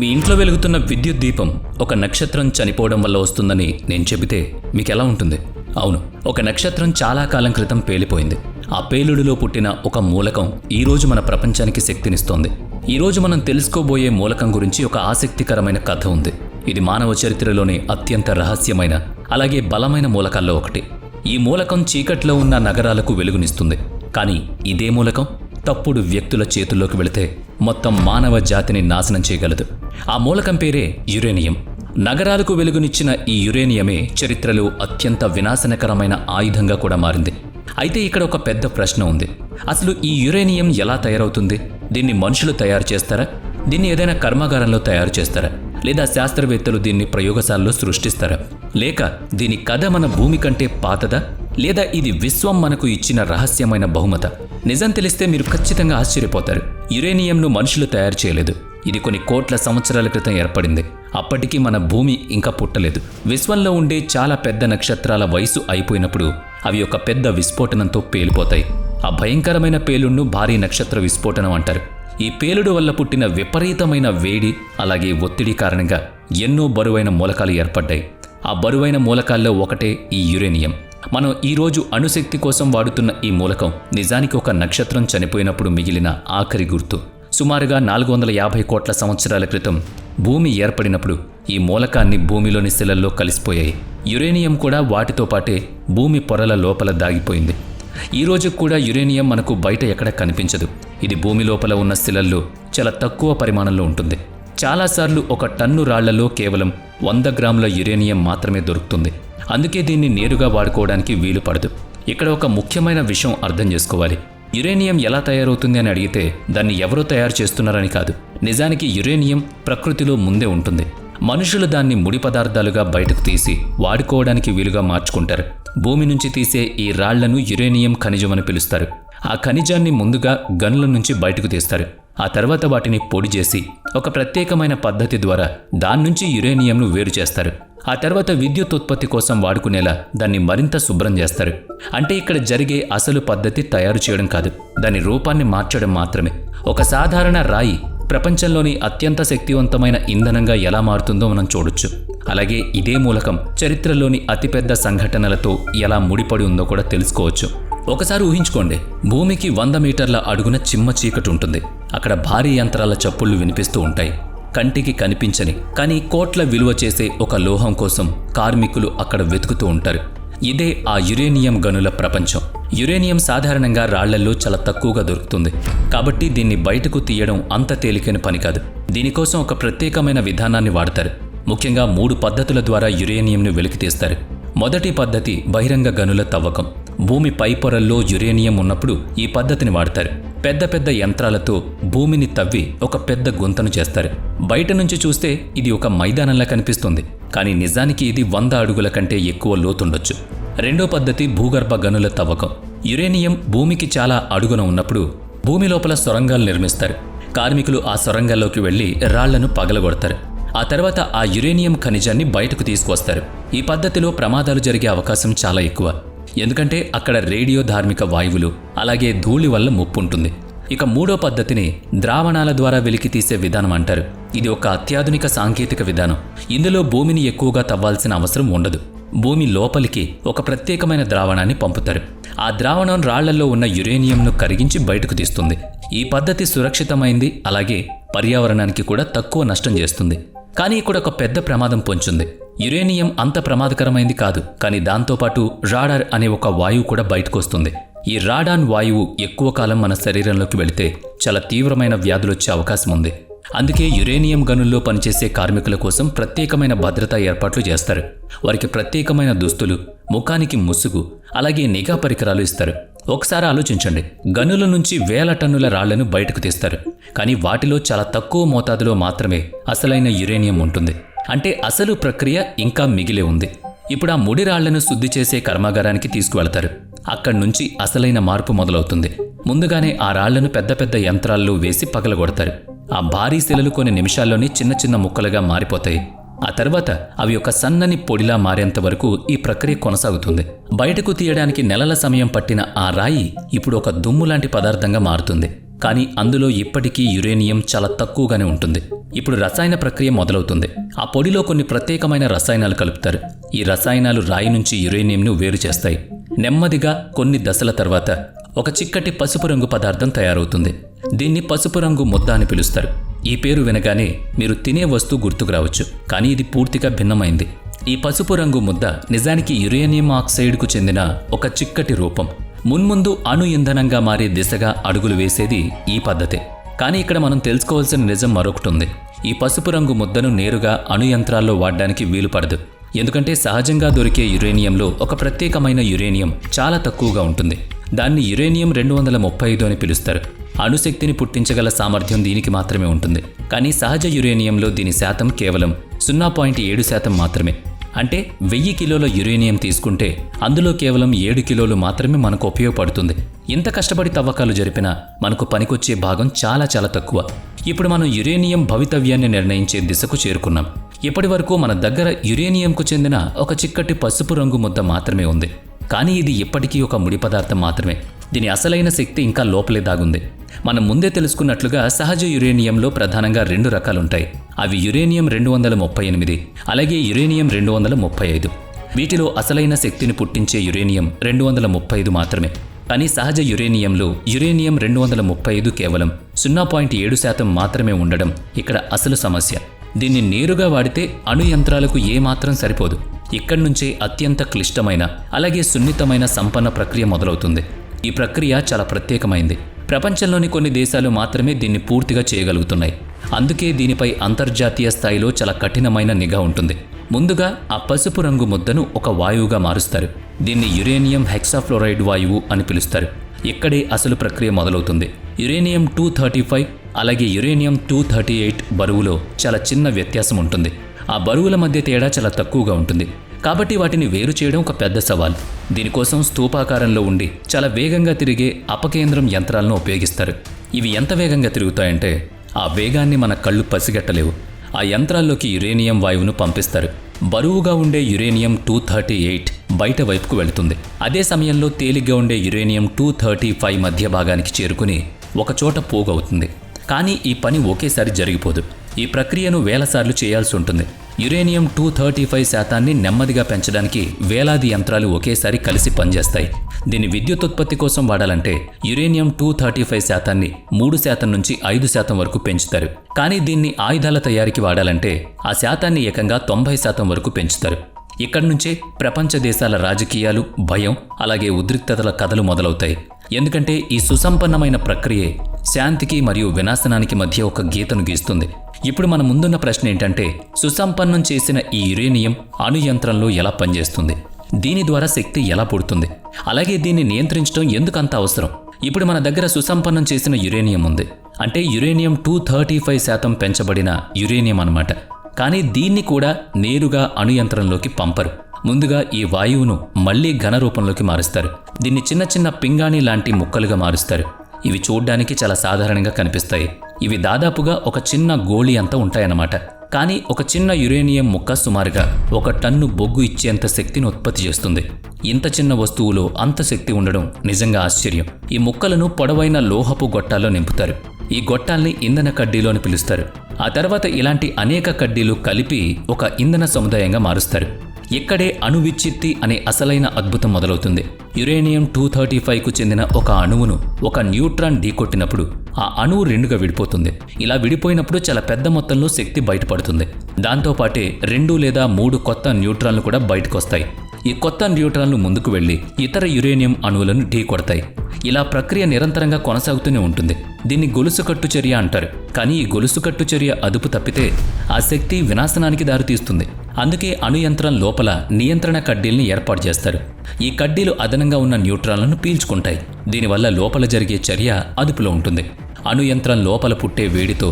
మీ ఇంట్లో వెలుగుతున్న విద్యుత్ దీపం ఒక నక్షత్రం చనిపోవడం వల్ల వస్తుందని నేను చెబితే మీకెలా ఉంటుంది? అవును, ఒక నక్షత్రం చాలా కాలం క్రితం పేలిపోయింది. ఆ పేలుడులో పుట్టిన ఒక మూలకం ఈరోజు మన ప్రపంచానికి శక్తినిస్తోంది. ఈరోజు మనం తెలుసుకోబోయే మూలకం గురించి ఒక ఆసక్తికరమైన కథ ఉంది. ఇది మానవ చరిత్రలోనే అత్యంత రహస్యమైన అలాగే బలమైన మూలకాల్లో ఒకటి. ఈ మూలకం చీకట్లో ఉన్న నగరాలకు వెలుగునిస్తుంది. కానీ ఇదే మూలకం తప్పుడు వ్యక్తుల చేతుల్లోకి వెళితే మొత్తం మానవ జాతిని నాశనం చేయగలదు. ఆ మూలకం పేరే యురేనియం. నగరాలకు వెలుగునిచ్చిన ఈ యురేనియమే చరిత్రలో అత్యంత వినాశనకరమైన ఆయుధంగా కూడా మారింది. అయితే ఇక్కడ ఒక పెద్ద ప్రశ్న ఉంది. అసలు ఈ యురేనియం ఎలా తయారవుతుంది? దీన్ని మనుషులు తయారు చేస్తారా? దీన్ని ఏదైనా కర్మాగారంలో తయారు చేస్తారా? లేదా శాస్త్రవేత్తలు దీన్ని ప్రయోగశాలలో సృష్టిస్తారా? లేక దీని కథ మన భూమి కంటే పాతదా? లేదా ఇది విశ్వం మనకు ఇచ్చిన రహస్యమైన బహుమత? నిజం తెలిస్తే మీరు ఖచ్చితంగా ఆశ్చర్యపోతారు. యురేనియంను మనుషులు తయారు చేయలేదు. ఇది కొన్ని కోట్ల సంవత్సరాల క్రితం ఏర్పడింది. అప్పటికీ మన భూమి ఇంకా పుట్టలేదు. విశ్వంలో ఉండే చాలా పెద్ద నక్షత్రాల వయసు అయిపోయినప్పుడు అవి ఒక పెద్ద విస్ఫోటనంతో పేలిపోతాయి. ఆ భయంకరమైన పేలుడును భారీ నక్షత్ర విస్ఫోటనం అంటారు. ఈ పేలుడు వల్ల పుట్టిన విపరీతమైన వేడి అలాగే ఒత్తిడి కారణంగా ఎన్నో బరువైన మూలకాలు ఏర్పడ్డాయి. ఆ బరువైన మూలకాల్లో ఒకటే ఈ యురేనియం. మనం ఈరోజు అణుశక్తి కోసం వాడుతున్న ఈ మూలకం నిజానికి ఒక నక్షత్రం చనిపోయినప్పుడు మిగిలిన ఆఖరి గుర్తు. సుమారుగా 450 కోట్ల సంవత్సరాల క్రితం భూమి ఏర్పడినప్పుడు ఈ మూలకాన్ని భూమిలోని శిలల్లో కలిసిపోయాయి. యురేనియం కూడా వాటితో పాటే భూమి పొరల లోపల దాగిపోయింది. ఈ రోజు కూడా యురేనియం మనకు బయట ఎక్కడ కనిపించదు. ఇది భూమి లోపల ఉన్న శిలల్లో చాలా తక్కువ పరిమాణంలో ఉంటుంది. చాలాసార్లు ఒక టన్ను రాళ్లలో కేవలం 100 గ్రాముల యురేనియం మాత్రమే దొరుకుతుంది. అందుకే దీన్ని నేరుగా వాడుకోవడానికి వీలు పడదు. ఇక్కడ ఒక ముఖ్యమైన విషయం అర్థం చేసుకోవాలి. యురేనియం ఎలా తయారవుతుంది అని అడిగితే దాన్ని ఎవరో తయారు చేస్తున్నారని కాదు. నిజానికి యురేనియం ప్రకృతిలో ముందే ఉంటుంది. మనుషులు దాన్ని ముడి పదార్థాలుగా బయటకు తీసి వాడుకోవడానికి వీలుగా మార్చుకుంటారు. భూమి నుంచి తీసే ఈ రాళ్లను యురేనియం ఖనిజం అని పిలుస్తారు. ఆ ఖనిజాన్ని ముందుగా గనుల నుంచి బయటకు తీస్తారు. ఆ తర్వాత వాటిని పొడి చేసి ఒక ప్రత్యేకమైన పద్ధతి ద్వారా దాని నుంచి యురేనియంను వేరు చేస్తారు. ఆ తర్వాత విద్యుత్ ఉత్పత్తి కోసం వాడుకునేలా దాన్ని మరింత శుభ్రం చేస్తారు. అంటే ఇక్కడ జరిగే అసలు పద్ధతి తయారు చేయడం కాదు, దాని రూపాన్ని మార్చడం మాత్రమే. ఒక సాధారణ రాయి ప్రపంచంలోని అత్యంత శక్తివంతమైన ఇంధనంగా ఎలా మారుతుందో మనం చూడొచ్చు. అలాగే ఇదే మూలకం చరిత్రలోని అతిపెద్ద సంఘటనలతో ఎలా ముడిపడి ఉందో కూడా తెలుసుకోవచ్చు. ఒకసారి ఊహించుకోండి, భూమికి 100 మీటర్ల అడుగున చిమ్మ చీకటి ఉంటుంది. అక్కడ భారీ యంత్రాల చప్పుళ్లు వినిపిస్తూ ఉంటాయి. కంటికి కనిపించని కానీ కోట్ల విలువ చేసే ఒక లోహం కోసం కార్మికులు అక్కడ వెతుకుతూ ఉంటారు. ఇదే ఆ యురేనియం గనుల ప్రపంచం. యురేనియం సాధారణంగా రాళ్లల్లో చాలా తక్కువగా దొరుకుతుంది. కాబట్టి దీన్ని బయటకు తీయడం అంత తేలికైన పని కాదు. దీనికోసం ఒక ప్రత్యేకమైన విధానాన్ని వాడతారు. ముఖ్యంగా 3 పద్ధతుల ద్వారా యురేనియంను వెలికితీస్తారు. మొదటి పద్ధతి బహిరంగ గనుల తవ్వకం. భూమి పై పొరల్లో యురేనియం ఉన్నప్పుడు ఈ పద్ధతిని వాడతారు. పెద్ద పెద్ద యంత్రాలతో భూమిని తవ్వి ఒక పెద్ద గుంతను చేస్తారు. బయట నుంచి చూస్తే ఇది ఒక మైదానంలా కనిపిస్తుంది, కానీ నిజానికి ఇది 100 అడుగుల కంటే ఎక్కువ లోతుండొచ్చు. రెండో పద్ధతి భూగర్భ గనుల తవ్వకం. యురేనియం భూమికి చాలా అడుగున ఉన్నప్పుడు భూమి లోపల సొరంగాలు నిర్మిస్తారు. కార్మికులు ఆ సొరంగాల్లోకి వెళ్లి రాళ్లను పగలగొడతారు. ఆ తర్వాత ఆ యురేనియం ఖనిజాన్ని బయటకు తీసుకువస్తారు. ఈ పద్ధతిలో ప్రమాదాలు జరిగే అవకాశం చాలా ఎక్కువ. ఎందుకంటే అక్కడ రేడియో ధార్మిక వాయువులు అలాగే ధూళి వల్ల ముప్పు ఉంటుంది. ఇక మూడో పద్ధతిని ద్రావణాల ద్వారా వెలికి తీసే విధానం అంటారు. ఇది ఒక అత్యాధునిక సాంకేతిక విధానం. ఇందులో భూమిని ఎక్కువగా తవ్వాల్సిన అవసరం ఉండదు. భూమి లోపలికి ఒక ప్రత్యేకమైన ద్రావణాన్ని పంపుతారు. ఆ ద్రావణం రాళ్లలో ఉన్న యురేనియంను కరిగించి బయటకు తీస్తుంది. ఈ పద్ధతి సురక్షితమైంది, అలాగే పర్యావరణానికి కూడా తక్కువ నష్టం చేస్తుంది. కానీ ఇక్కడ ఒక పెద్ద ప్రమాదం పొంచుంది. యురేనియం అంత ప్రమాదకరమైంది కాదు, కానీ దాంతోపాటు రాడాన్ అనే ఒక వాయువు కూడా బయటకు వస్తుంది. ఈ రాడాన్ వాయువు ఎక్కువ కాలం మన శరీరంలోకి వెళితే చాలా తీవ్రమైన వ్యాధులు వచ్చే అవకాశం ఉంది. అందుకే యురేనియం గనుల్లో పనిచేసే కార్మికుల కోసం ప్రత్యేకమైన భద్రతా ఏర్పాట్లు చేస్తారు. వారికి ప్రత్యేకమైన దుస్తులు, ముఖానికి ముసుగు, అలాగే నిఘా పరికరాలు ఇస్తారు. ఒకసారి ఆలోచించండి, గనుల నుంచి 1000 టన్నుల రాళ్లను బయటకు తీస్తారు, కానీ వాటిలో చాలా తక్కువ మోతాదులో మాత్రమే అసలైన యురేనియం ఉంటుంది. అంటే అసలు ప్రక్రియ ఇంకా మిగిలే ఉంది. ఇప్పుడు ఆ ముడి రాళ్లను శుద్ధి చేసే కర్మాగారానికి తీసుకువెళతారు. అక్కడి నుంచి అసలైన మార్పు మొదలవుతుంది. ముందుగానే ఆ రాళ్లను పెద్ద పెద్ద యంత్రాల్లో వేసి పగలగొడతారు. ఆ భారీ శిలలు కొన్ని నిమిషాల్లోనే చిన్న చిన్న ముక్కలుగా మారిపోతాయి. ఆ తర్వాత అవి ఒక సన్నని పొడిలా మారేంత వరకు ఈ ప్రక్రియ కొనసాగుతుంది. బయటకు తీయడానికి నెలల సమయం పట్టిన ఆ రాయి ఇప్పుడు ఒక దుమ్ము లాంటి పదార్థంగా మారుతుంది. కానీ అందులో ఇప్పటికీ యురేనియం చాలా తక్కువగానే ఉంటుంది. ఇప్పుడు రసాయన ప్రక్రియ మొదలవుతుంది. ఆ పొడిలో కొన్ని ప్రత్యేకమైన రసాయనాలు కలుపుతారు. ఈ రసాయనాలు రాయి నుంచి యురేనియంను వేరు చేస్తాయి. నెమ్మదిగా కొన్ని దశల తర్వాత ఒక చిక్కటి పసుపు రంగు పదార్థం తయారవుతుంది. దీన్ని పసుపు రంగు ముద్ద అని పిలుస్తారు. ఈ పేరు వినగానే మీరు తినే వస్తువు గుర్తుకు రావచ్చు, కానీ ఇది పూర్తిగా భిన్నమైంది. ఈ పసుపు రంగు ముద్ద నిజానికి యురేనియం ఆక్సైడ్కు చెందిన ఒక చిక్కటి రూపం. మున్ముందు అణు ఇంధనంగా మారే దిశగా అడుగులు వేసేది ఈ పద్ధతే. కానీ ఇక్కడ మనం తెలుసుకోవాల్సిన నిజం మరొకటి ఉంది. ఈ పసుపు రంగు ముద్దను నేరుగా అణు యంత్రాల్లో వాడడానికి వీలు పడదు. ఎందుకంటే సహజంగా దొరికే యురేనియంలో ఒక ప్రత్యేకమైన యురేనియం చాలా తక్కువగా ఉంటుంది. దాన్ని యురేనియం 235 అని పిలుస్తారు. అణుశక్తిని పుట్టించగల సామర్థ్యం దీనికి మాత్రమే ఉంటుంది. కానీ సహజ యురేనియంలో దీని శాతం కేవలం 0.7% మాత్రమే. అంటే 1000 కిలోల యురేనియం తీసుకుంటే అందులో కేవలం 7 కిలోలు మాత్రమే మనకు ఉపయోగపడుతుంది. ఇంత కష్టపడి తవ్వకాలు జరిపినా మనకు పనికొచ్చే భాగం చాలా చాలా తక్కువ. ఇప్పుడు మనం యురేనియం భవితవ్యాన్ని నిర్ణయించే దిశకు చేరుకున్నాం. ఇప్పటి వరకు మన దగ్గర యురేనియంకు చెందిన ఒక చిక్కటి పసుపు రంగు ముద్ద మాత్రమే ఉంది. కానీ ఇది ఇప్పటికీ ఒక ముడి పదార్థం మాత్రమే. దీని అసలైన శక్తి ఇంకా లోపలే దాగుంది. మనం ముందే తెలుసుకున్నట్లుగా సహజ యురేనియంలో ప్రధానంగా 2 రకాలుంటాయి. అవి యురేనియం 238 అలాగే యురేనియం 235. వీటిలో అసలైన శక్తిని పుట్టించే యురేనియం 235 మాత్రమే. కానీ సహజ యురేనియంలో యురేనియం 235 కేవలం 0.7% మాత్రమే ఉండడం ఇక్కడ అసలు సమస్య. దీన్ని నేరుగా వాడితే అణు యంత్రాలకు ఏమాత్రం సరిపోదు. ఇక్కడి నుంచే అత్యంత క్లిష్టమైన అలాగే సున్నితమైన సంపన్న ప్రక్రియ మొదలవుతుంది. ఈ ప్రక్రియ చాలా ప్రత్యేకమైంది. ప్రపంచంలోని కొన్ని దేశాలు మాత్రమే దీన్ని పూర్తిగా చేయగలుగుతున్నాయి. అందుకే దీనిపై అంతర్జాతీయ స్థాయిలో చాలా కఠినమైన నిఘా ఉంటుంది. ముందుగా ఆ పసుపు రంగు ముద్దను ఒక వాయువుగా మారుస్తారు. దీన్ని యురేనియం హెక్సాఫ్లోరైడ్ వాయువు అని పిలుస్తారు. ఇక్కడే అసలు ప్రక్రియ మొదలవుతుంది. యురేనియం 235 అలాగే యురేనియం 238 బరువులో చాలా చిన్న వ్యత్యాసం ఉంటుంది. ఆ బరువుల మధ్య తేడా చాలా తక్కువగా ఉంటుంది. కాబట్టి వాటిని వేరు చేయడం ఒక పెద్ద సవాల్. దీనికోసం స్తూపాకారంలో ఉండి చాలా వేగంగా తిరిగే అపకేంద్రం యంత్రాలను ఉపయోగిస్తారు. ఇవి ఎంత వేగంగా తిరుగుతాయంటే ఆ వేగాన్ని మన కళ్ళు పసిగట్టలేవు. ఆ యంత్రాల్లోకి యురేనియం వాయువును పంపిస్తారు. బరువుగా ఉండే యురేనియం 238 బయట వైపుకు వెళుతుంది. అదే సమయంలో తేలిగ్గా ఉండే యురేనియం 235 మధ్య భాగానికి చేరుకుని ఒకచోట పోగవుతుంది. కానీ ఈ పని ఒకేసారి జరిగిపోదు. ఈ ప్రక్రియను వేలసార్లు చేయాల్సి ఉంటుంది. యురేనియం 235% నెమ్మదిగా పెంచడానికి వేలాది యంత్రాలు ఒకేసారి కలిసి పనిచేస్తాయి. దీన్ని విద్యుత్ ఉత్పత్తి కోసం వాడాలంటే యురేనియం 235% 3% నుంచి 5% వరకు పెంచుతారు. కానీ దీన్ని ఆయుధాల తయారీకి వాడాలంటే ఆ శాతాన్ని ఏకంగా 90% వరకు పెంచుతారు. ఇక్కడి నుంచే ప్రపంచ దేశాల రాజకీయాలు, భయం అలాగే ఉద్రిక్తతల కథలు మొదలవుతాయి. ఎందుకంటే ఈ సుసంపన్నమైన ప్రక్రియే శాంతికి మరియు వినాశనానికి మధ్య ఒక గీతను గీస్తుంది. ఇప్పుడు మన ముందున్న ప్రశ్న ఏంటంటే, సుసంపన్నం చేసిన ఈ యురేనియం అణు యంత్రంలో ఎలా పనిచేస్తుంది? దీని ద్వారా శక్తి ఎలా పుడుతుంది? అలాగే దీన్ని నియంత్రించడం ఎందుకు అంత అవసరం? ఇప్పుడు మన దగ్గర సుసంపన్నం చేసిన యురేనియం ఉంది. అంటే యురేనియం 235% పెంచబడిన యురేనియం అన్నమాట. కానీ దీన్ని కూడా నేరుగా అణు యంత్రంలోకి పంపరు. ముందుగా ఈ వాయువును మళ్లీ ఘన రూపంలోకి మారుస్తారు. దీన్ని చిన్న చిన్న పింగాణి లాంటి ముక్కలుగా మారుస్తారు. ఇవి చూడ్డానికి చాలా సాధారణంగా కనిపిస్తాయి. ఇవి దాదాపుగా ఒక చిన్న గోళీ అంతా ఉంటాయన్నమాట. కానీ ఒక చిన్న యురేనియం ముక్క సుమారుగా 1 టన్ను బొగ్గు ఇచ్చేంత శక్తిని ఉత్పత్తి చేస్తుంది. ఇంత చిన్న వస్తువులో అంత శక్తి ఉండడం నిజంగా ఆశ్చర్యం. ఈ ముక్కలను పొడవైన లోహపు గొట్టాల్లో నింపుతారు. ఈ గొట్టాల్ని ఇంధన కడ్డీలు అని పిలుస్తారు. ఆ తర్వాత ఇలాంటి అనేక కడ్డీలు కలిపి ఒక ఇంధన సముదాయంగా మారుస్తారు. ఇక్కడే అణు విచ్ఛిత్తి అనే అసలైన అద్భుతం మొదలవుతుంది. యురేనియం 235కు చెందిన ఒక అణువును ఒక న్యూట్రాన్ ఢీకొట్టినప్పుడు ఆ అణువు 2గా విడిపోతుంది. ఇలా విడిపోయినప్పుడు చాలా పెద్ద మొత్తంలో శక్తి బయటపడుతుంది. దాంతోపాటే 2 లేదా 3 కొత్త న్యూట్రాన్లు కూడా బయటకొస్తాయి. ఈ కొత్త న్యూట్రాన్లు ముందుకు వెళ్లి ఇతర యురేనియం అణువులను ఢీకొడతాయి. ఇలా ప్రక్రియ నిరంతరంగా కొనసాగుతూనే ఉంటుంది. దీన్ని గొలుసుకట్టు చర్య అంటారు. కానీ ఈ గొలుసుకట్టు చర్య అదుపు తప్పితే ఆ శక్తి వినాశనానికి దారితీస్తుంది. అందుకే అణు యంత్రం లోపల నియంత్రణ కడ్డీల్ని ఏర్పాటు చేస్తారు. ఈ కడ్డీలు అదనంగా ఉన్న న్యూట్రాన్లను పీల్చుకుంటాయి. దీనివల్ల లోపల జరిగే చర్య అదుపులో ఉంటుంది. అణు యంత్రం లోపల పుట్టే వేడితో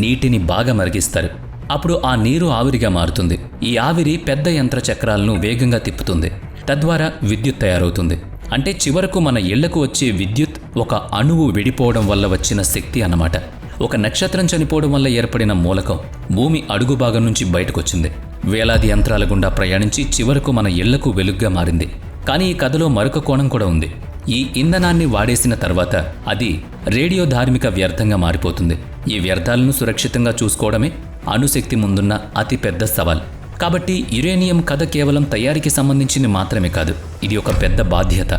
నీటిని బాగా మరిగిస్తారు. అప్పుడు ఆ నీరు ఆవిరిగా మారుతుంది. ఈ ఆవిరి పెద్ద యంత్ర చక్రాలను వేగంగా తిప్పుతుంది. తద్వారా విద్యుత్ తయారవుతుంది. అంటే చివరకు మన ఇళ్లకు వచ్చే విద్యుత్ ఒక అణువు విడిపోవడం వల్ల వచ్చిన శక్తి అన్నమాట. ఒక నక్షత్రం చనిపోవడం వల్ల ఏర్పడిన మూలకం భూమి అడుగు భాగం నుంచి బయటకొచ్చింది. వేలాది యంత్రాల గుండా ప్రయాణించి చివరకు మన ఇళ్లకు వెలుగ్గా మారింది. కానీ ఈ కథలో మరొక కోణం కూడా ఉంది. ఈ ఇంధనాన్ని వాడేసిన తర్వాత అది రేడియోధార్మిక వ్యర్థంగా మారిపోతుంది. ఈ వ్యర్థాలను సురక్షితంగా చూసుకోవడమే అణుశక్తి ముందున్న అతిపెద్ద సవాల్. కాబట్టి యురేనియం కథ కేవలం తయారీకి సంబంధించింది మాత్రమే కాదు, ఇది ఒక పెద్ద బాధ్యత.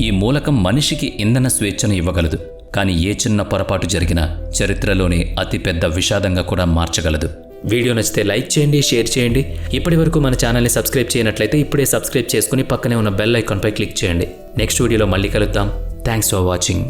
ఈ మూలకం మనిషికి ఇంధన స్వేచ్ఛను ఇవ్వగలదు, కానీ ఏ చిన్న పొరపాటు జరిగినా చరిత్రలోనే అతిపెద్ద విషాదంగా కూడా మార్చగలదు. వీడియో నచ్చితే లైక్ చేయండి, షేర్ చేయండి. ఇప్పటి వరకు మన ఛానల్ని సబ్స్క్రైబ్ చేయనట్లయితే ఇప్పుడే సబ్స్క్రైబ్ చేసుకుని పక్కనే ఉన్న బెల్ ఐకాన్పై క్లిక్ చేయండి. నెక్స్ట్ వీడియోలో మళ్ళీ కలుద్దాం. Thanks for watching.